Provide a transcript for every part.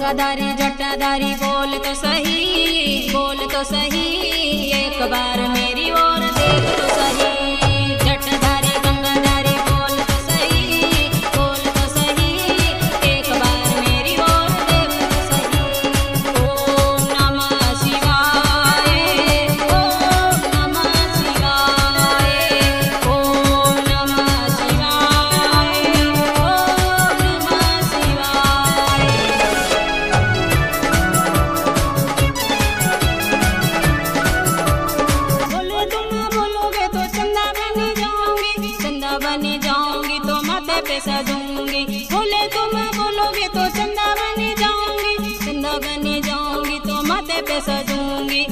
गंगाधारी जटाधारी बोल तो सही एक बार मेरी ओर देख तो सही। जटाधारी गंगाधारी बोल तो सही एक बार मेरी ओर देख तो सही। ओम नमः शिवाय, ओम नमः शिवाय, ओम नमः शिवाय, ओम नमः शिवाय। बोले तुम बोलोगे तो चंदा बनी जाऊंगी तो माथे पे सजूंगी। बोले तुम बोलोगे तो चंदा बनी जाऊंगी तो माथे पे सजूंगी।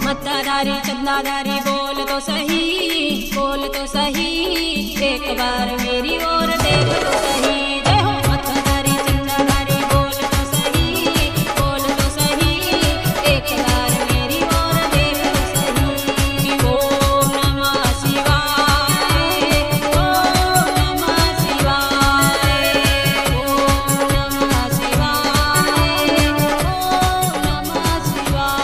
मत्ताधारी चंदाधारी बोल तो सही एक बार मेरी ओर देख तो सही। जय हो मत्ताधारी चंदाधारी बोल तो सही एक बार मेरी ओर देख तो सही। ओम नमः शिवाय, ओम नमः शिवाय, ओम नमः शिवाय, ओम नमः शिवाय।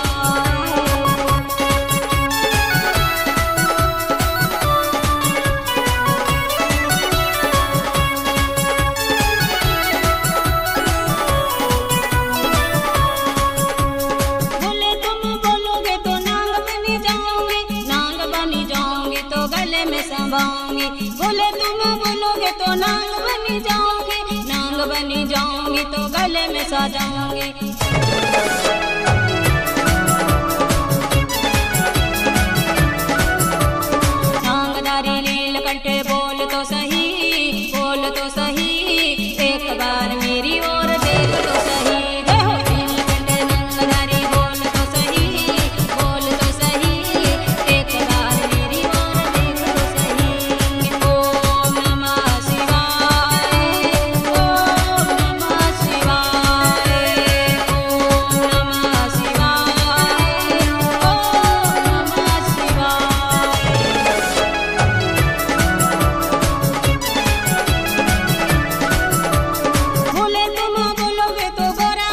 बोले तुम बोलोगे तो नांग बनी जाऊंगी तो गले में संभाऊंगी। बोले तुम बोलोगे तो नांग बनी जाऊंगी तो गले में सजाऊंगी। नांगधारी नीलकंठ बोल तो सही एक बार मेरी ओर देख तो सही। जय हो नीलकंठ नांगधारी बोल तो सही एक बार मेरी ओर देख तो सही। ओम नमः शिवाय, ओम नमः शिवाय, ओम नमः शिवाय, ओम नमः शिवाय। बोले तुम बोलोगे तो गोरा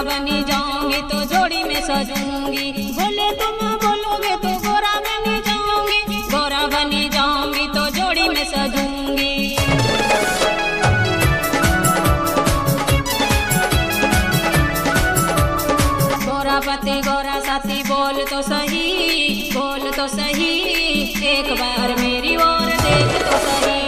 बनी जाऊंगी तो जोड़ी में सजूंगी। बोले तुम बोलोगे तो गोरा बनी जाऊंगी तो जोड़ी में सजूंगी। गोरा पति गोरा साथी बोल तो सही एक बार मेरी ओर देख तो सही।